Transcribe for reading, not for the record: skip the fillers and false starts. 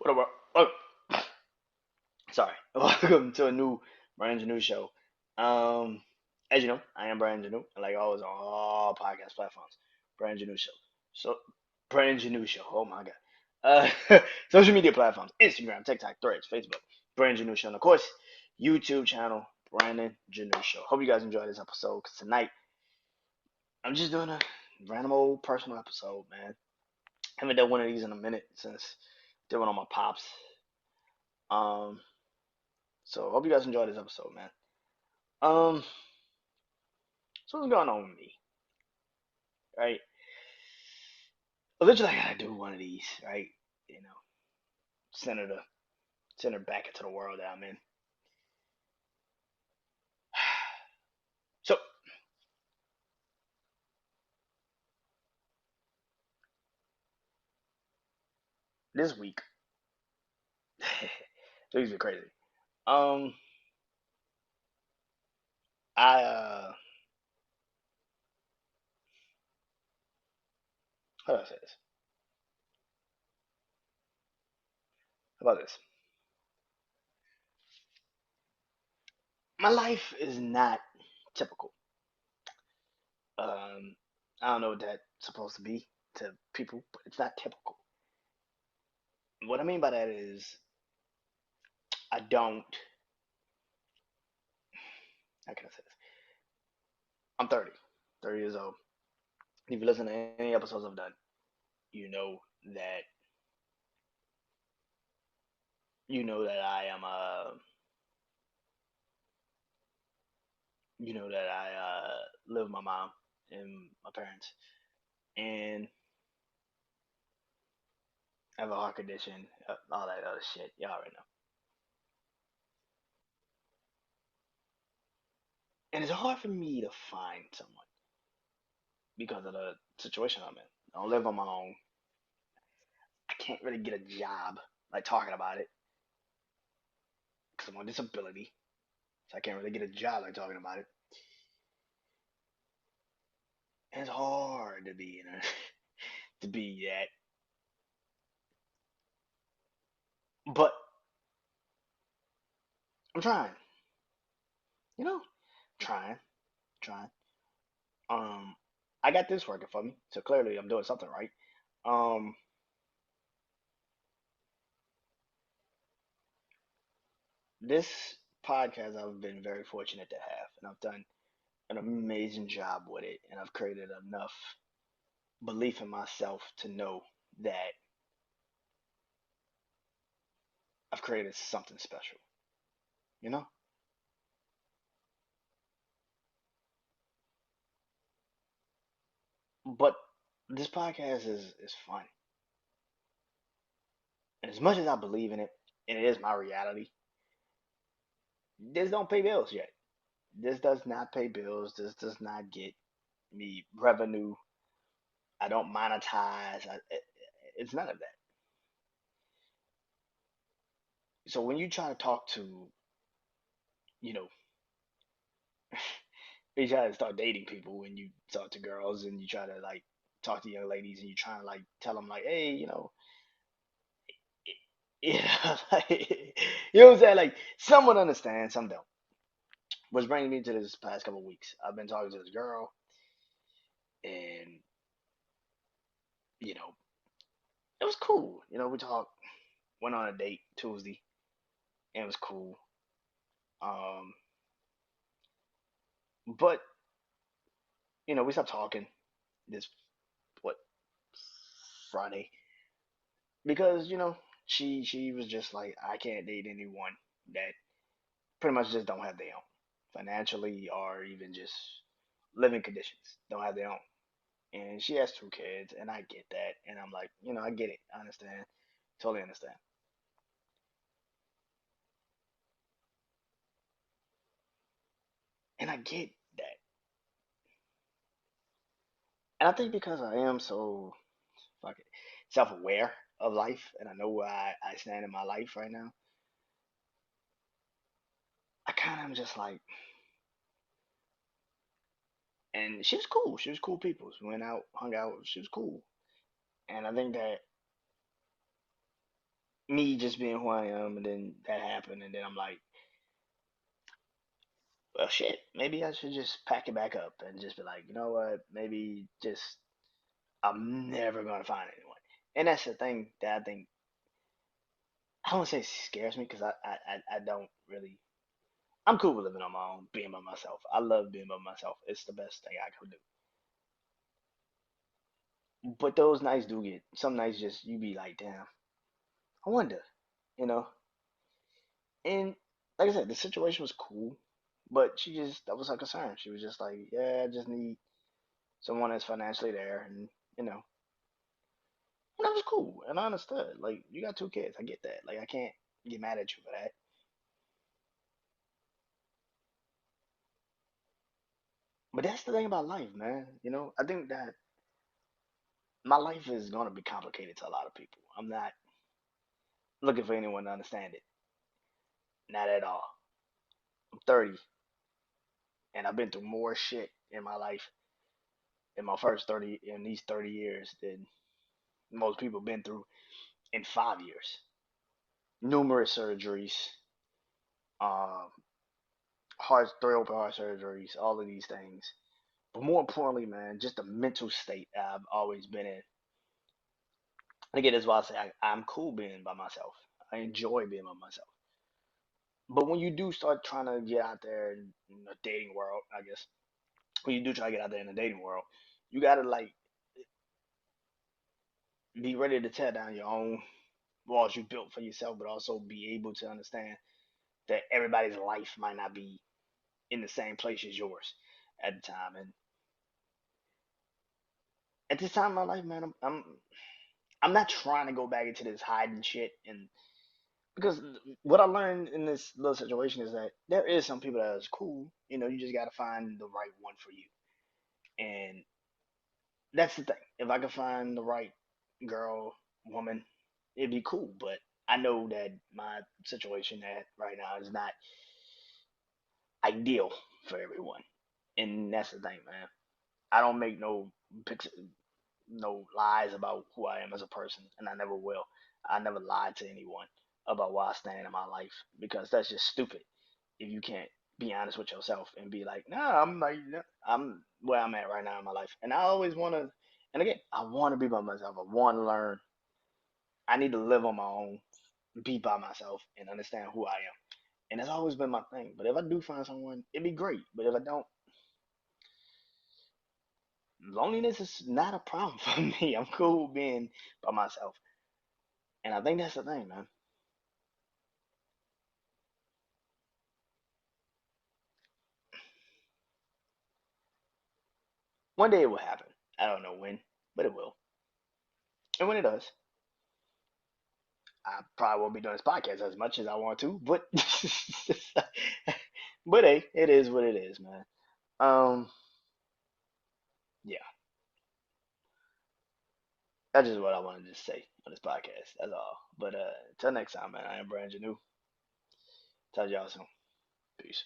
What about? Oh, sorry. Welcome to a new Brand New show. Um, as you know, I am Brand New, and like always on all podcast platforms, Brand New show. So, Brand New show. Oh my god. Social media platforms: Instagram, TikTok, Threads, Facebook. Brand New show, and of course, YouTube channel Brandon Janu show. Hope you guys enjoy this episode. Cause tonight I'm just doing a random old personal episode, man. Haven't done one of these in a minute since did one on my pops. Um, so hope you guys enjoy this episode, man. Um, so what's going on with me, right? Eventually, I gotta do one of these, right? You know, center the center back into the world that I'm in. So this week, this week's been crazy. Um, I how do I say this? How about this? My life is not typical. Um, I don't know what that's supposed to be to people, but it's not typical. What I mean by that is I don't. How can I say this? I'm 30, 30 years old. If you listen to any episodes I've done, you know that I am live with my mom and my parents, and I have a heart condition, all that other shit. Y'all already know. And it's hard for me to find someone because of the situation I'm in. I don't live on my own. I can't really get a job like talking about it because I'm on disability, so I can't really get a job like talking about it. And it's hard to be in a to be that, but I'm trying. You know, trying, trying. Um, I got this working for me, so clearly I'm doing something right. Um, this podcast I've been very fortunate to have, and I've done an amazing job with it, and I've created enough belief in myself to know that I've created something special. You know, but this podcast is fun, and as much as I believe in it, and it is my reality, this don't pay bills yet. This does not pay bills. This does not get me revenue. I don't monetize. It's none of that. So when you try to talk to, you know, you try to start dating people and you talk to girls and you try to like talk to young ladies and you try to like tell them like, hey, like, you know what I'm saying? Like, some would understand, some don't. Which brings me to this past couple of weeks. I've been talking to this girl and, you know, it was cool. We talked, went on a date Tuesday and it was cool. Um, but, we stopped talking this, what, Friday because she was just like I can't date anyone that pretty much just don't have their own financially or even just living conditions don't have their own. And she has two kids, and I get that, and I'm like, I get it, I understand, totally understand, and I get that, and I think because I am so fuck it, self-aware of life, and I know where I stand in my life right now, I kind of am just like, and she was cool. She was cool people. We went out, hung out. She was cool. And I think that me just being who I am, and then that happened, and then I'm like, well, shit, maybe I should just pack it back up and just be like, you know what, maybe just I'm never gonna find anyone. And that's the thing that I think I don't say scares me because I don't really. I'm cool with living on my own, being by myself. I love being by myself. It's the best thing I could do. But those nights do get some nights just you be like, damn, I wonder, you know. And like I said, the situation was cool, but she just that was her concern. She was just like, yeah, I just need someone that's financially there, and you know, and that was cool, and I understood. Like, you got two kids, I get that. Like, I can't get mad at you for that. But that's the thing about life, man. You know, I think that my life is gonna be complicated to a lot of people. I'm not looking for anyone to understand it, not at all. I'm 30, and I've been through more shit in my life in my first 30 in these 30 years than most people been through in 5 years. Numerous surgeries, um, three open heart surgeries, all of these things. But more importantly, man, just the mental state I've always been in. And again, that's why I say I'm cool being by myself. I enjoy being by myself. But when you do start trying to get out there in the dating world, I guess when you do try to get out there in the dating world, you gotta like be ready to tear down your own walls you built for yourself, but also be able to understand that everybody's life might not be in the same place as yours at the time. And at this time in my life, man, I'm not trying to go back into this hiding shit, and because what I learned in this little situation is that there is some people that is cool. You know, you just got to find the right one for you, and that's the thing. If I could find the right girl, woman, it'd be cool. But I know that my situation at right now is not ideal for everyone, and that's the thing, man. I don't make no lies about who I am as a person, and I never will. I never lied to anyone about where I stand in my life because that's just stupid. If you can't be honest with yourself and be like, nah, I'm where I'm at right now in my life, and I always want to. And again, I want to be by myself. I want to learn. I need to live on my own, be by myself, and understand who I am. And that's always been my thing. But if I do find someone, it'd be great. But if I don't, loneliness is not a problem for me. I'm cool being by myself. And I think that's the thing, man. One day it will happen. I don't know when, but it will. And when it does, I probably won't be doing this podcast as much as I want to, but but hey, it is what it is, man. Um, yeah, that's just what I wanted to say on this podcast. That's all. But till next time, man. I am Brandon New. Tell y'all soon. Peace.